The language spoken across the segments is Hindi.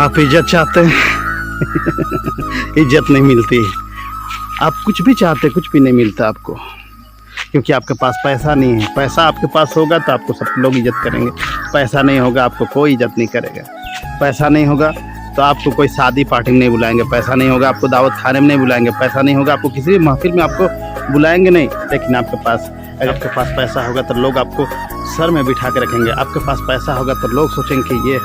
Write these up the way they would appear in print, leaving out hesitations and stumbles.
आप इज्जत चाहते हैं इज्जत नहीं मिलती। आप कुछ भी चाहते कुछ भी नहीं मिलता आपको, क्योंकि आपके पास पैसा नहीं है। पैसा आपके पास होगा तो आपको सब लोग इज्जत करेंगे, पैसा नहीं होगा आपको कोई इज्जत नहीं करेगा। पैसा नहीं होगा तो आपको कोई शादी पार्टी में नहीं बुलाएंगे, पैसा नहीं होगा आपको दावत खाने में नहीं बुलाएंगे, पैसा नहीं होगा आपको किसी भी महफिल में आपको बुलाएंगे नहीं। लेकिन आपके पास अगर आपके पास पैसा होगा तो लोग आपको सर में बिठा के रखेंगे। आपके पास पैसा होगा तो लोग सोचेंगे कि ये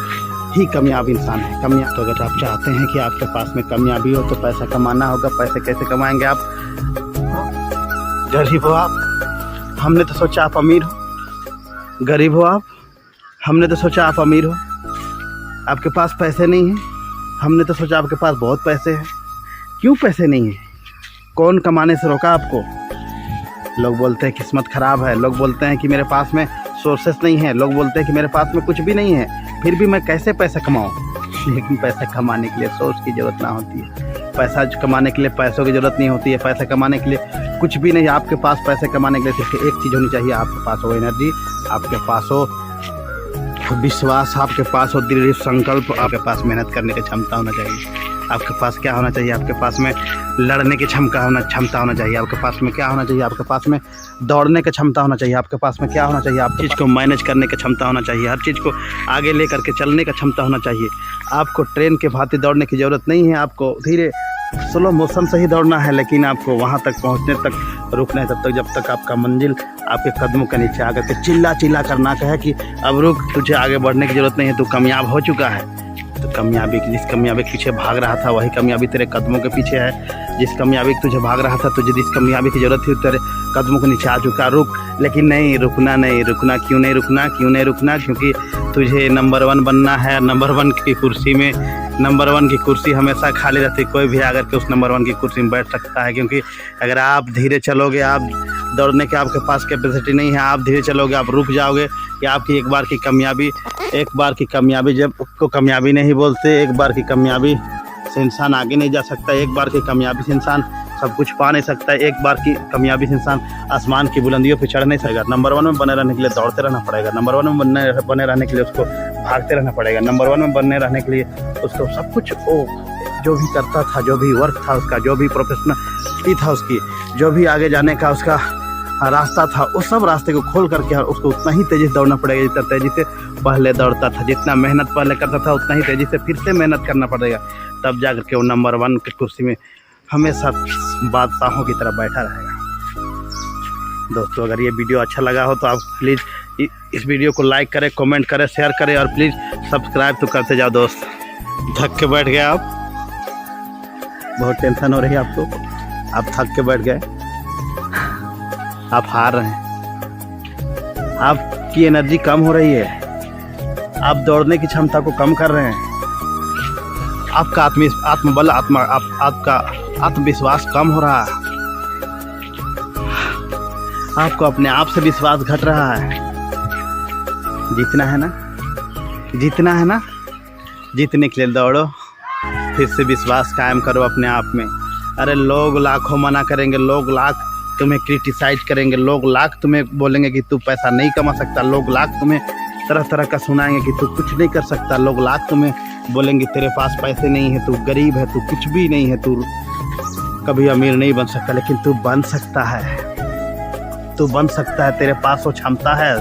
ही कामयाब इंसान है। कामयाब तो अगर आप चाहते हैं कि आपके पास में कामयाबी हो तो पैसा कमाना होगा। पैसे कैसे कमाएंगे आप? गरीब हो आप, हमने तो सोचा आप अमीर हो। गरीब हो आप, हमने तो सोचा आप अमीर हो। आपके पास पैसे नहीं हैं, हमने तो सोचा आपके पास बहुत पैसे हैं। क्यों पैसे नहीं हैं? कौन कमाने से रोका आपको? लोग बोलते हैं किस्मत ख़राब है, लोग बोलते हैं कि मेरे पास में सोर्सेस नहीं है, लोग बोलते हैं कि मेरे पास में कुछ भी नहीं है, फिर भी मैं कैसे पैसा कमाऊँ? लेकिन पैसा कमाने के लिए सोर्स की ज़रूरत ना होती है। पैसा कमाने के लिए पैसों की ज़रूरत नहीं होती है। पैसा कमाने के लिए कुछ भी नहीं। आपके पास पैसे कमाने के लिए सिर्फ एक चीज़ होनी चाहिए, आपके पास हो एनर्जी, आपके पास हो विश्वास, आपके पास हो दृढ़ संकल्प, आपके पास मेहनत करने की क्षमता होना चाहिए। आपके पास क्या होना चाहिए? आपके पास में लड़ने की क्षमता होना चाहिए। आपके पास में क्या होना चाहिए? आपके पास में दौड़ने की क्षमता होना चाहिए। आपके पास में क्या होना चाहिए? आप चीज़ को मैनेज करने की क्षमता होना चाहिए। हर चीज़ को आगे ले करके चलने की क्षमता होना चाहिए। आपको ट्रेन के भांति दौड़ने की ज़रूरत नहीं है। आपको धीरे स्लो मोशन से ही दौड़ना है, लेकिन आपको वहाँ तक पहुँचने तक रुकना है तब तक जब तक आपका मंजिल आपके कदमों के नीचे आकर के चिल्ला करना कहे कि अब रुक, तुझे आगे बढ़ने की ज़रूरत नहीं है, तू कामयाब हो चुका है। तो कामयाबी जिस कामयाबी के पीछे भाग रहा था वही कामयाबी तेरे कदमों के पीछे है। जिस कामयाबी के तुझे भाग रहा था, तुझे जिस कामयाबी की ज़रूरत थी तेरे कदमों के नीचे आ चुका। रुक, लेकिन नहीं रुकना। क्यों नहीं रुकना? क्योंकि तुझे नंबर 1 बनना है। नंबर 1 की कुर्सी में, नंबर 1 की कुर्सी हमेशा खाली रहती है। कोई भी आकर के उस नंबर 1 की कुर्सी में बैठ सकता है, क्योंकि अगर आप धीरे चलोगे, आप दौड़ने के आपके पास कैपेसिटी नहीं है, आप धीरे चलोगे, आप रुक जाओगे। कि आपकी एक बार की कामयाबी जब को कामयाबी नहीं बोलते। एक बार की कामयाबी से इंसान आगे नहीं जा सकता। एक बार की कामयाबी से इंसान सब कुछ पा नहीं सकता। एक बार की कामयाबी से इंसान आसमान की बुलंदियों पर चढ़ नहीं सकेगा। नंबर 1 में बने रहने के लिए दौड़ते रहना पड़ेगा। नंबर 1 में बने रहने के लिए उसको भागते रहना पड़ेगा। नंबर 1 में बने रहने के लिए उसको सब कुछ जो भी करता था, जो भी वर्क था उसका, जो भी प्रोफेशनलिटी था उसकी, जो भी आगे जाने का उसका रास्ता था, उस सब रास्ते को खोल करके उसको उतना ही तेज़ी से दौड़ना पड़ेगा जितना तेज़ी से पहले दौड़ता था। जितना मेहनत पहले करता था उतना ही तेज़ी से फिर से मेहनत करना पड़ेगा, तब जा करके वो नंबर 1 की कुर्सी में हमेशा बादशाहों की तरह बैठा रहेगा। दोस्तों, अगर ये वीडियो अच्छा लगा हो तो आप प्लीज़ इस वीडियो को लाइक करें, कमेंट करें, शेयर करें और प्लीज़ सब्सक्राइब तो करते जाओ। दोस्त, थक के बैठ गए आप, बहुत टेंशन हो रही है आपको, आप थक के बैठ गए, आप हार रहे हैं, आपकी एनर्जी कम हो रही है, आप दौड़ने की क्षमता को कम कर रहे हैं, आपका आत्मबल आपका आत्मविश्वास कम हो रहा है, आपको अपने आप से विश्वास घट रहा है। जीतना है ना, जीतने के लिए दौड़ो, फिर से विश्वास कायम करो अपने आप में। अरे लोग लाखों मना करेंगे, लोग लाख तुम्हें क्रिटिसाइज करेंगे, लोग लाख तुम्हें बोलेंगे कि तू पैसा नहीं कमा सकता, लोग लाख तुम्हें तरह तरह का सुनाएंगे कि तू कुछ नहीं कर सकता, लोग लाख तुम्हें बोलेंगे तेरे पास पैसे नहीं है, तू गरीब है, तू कुछ भी नहीं है, तू कभी अमीर नहीं बन सकता। लेकिन तू बन सकता है, तू बन सकता है। तेरे पास वो क्षमता है,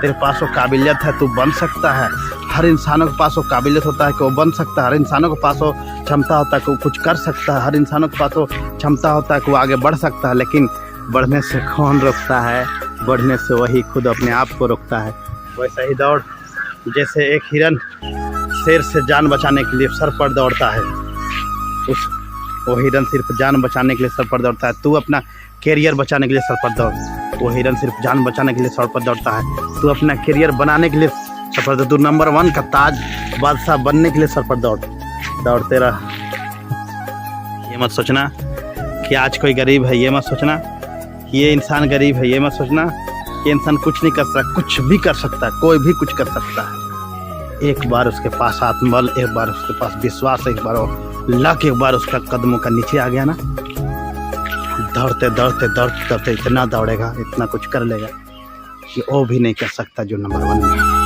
तेरे पास वो काबिलियत है, तू बन सकता है। हर इंसानों के पास वो काबिलियत होता है कि वो बन सकता है। हर इंसानों के पास वो क्षमता होता है कि वो कुछ कर सकता है। हर इंसानों के पास वो क्षमता होता है कि वो आगे बढ़ सकता है। लेकिन बढ़ने से कौन रोकता है? बढ़ने से वही खुद अपने आप को रोकता है। वैसा ही दौड़, जैसे एक हिरन शेर से जान बचाने के लिए सर पर दौड़ता है, वो हिरन सिर्फ जान बचाने के लिए सर पर दौड़ता है। तू अपना कैरियर बचाने के लिए सर पर दौड़, वो हिरन सिर्फ जान बचाने के लिए सर पर दौड़ता है। तू अपना कैरियर बनाने के लिए सर पर, तू नंबर 1 का ताज बादशाह बनने के लिए सर पर दौड़ते रह। ये मत सोचना कि आज कोई गरीब है, ये मत सोचना ये इंसान गरीब है, ये मत सोचना ये इंसान कुछ नहीं कर सकता। कुछ भी कर सकता है, कोई भी कुछ कर सकता है। एक बार उसके पास आत्मबल, एक बार उसके पास विश्वास, एक बार लक, एक बार उसका कदमों का नीचे आ गया ना, दौड़ते इतना दौड़ेगा, इतना कुछ कर लेगा कि वो भी नहीं कर सकता जो नंबर 1 में है।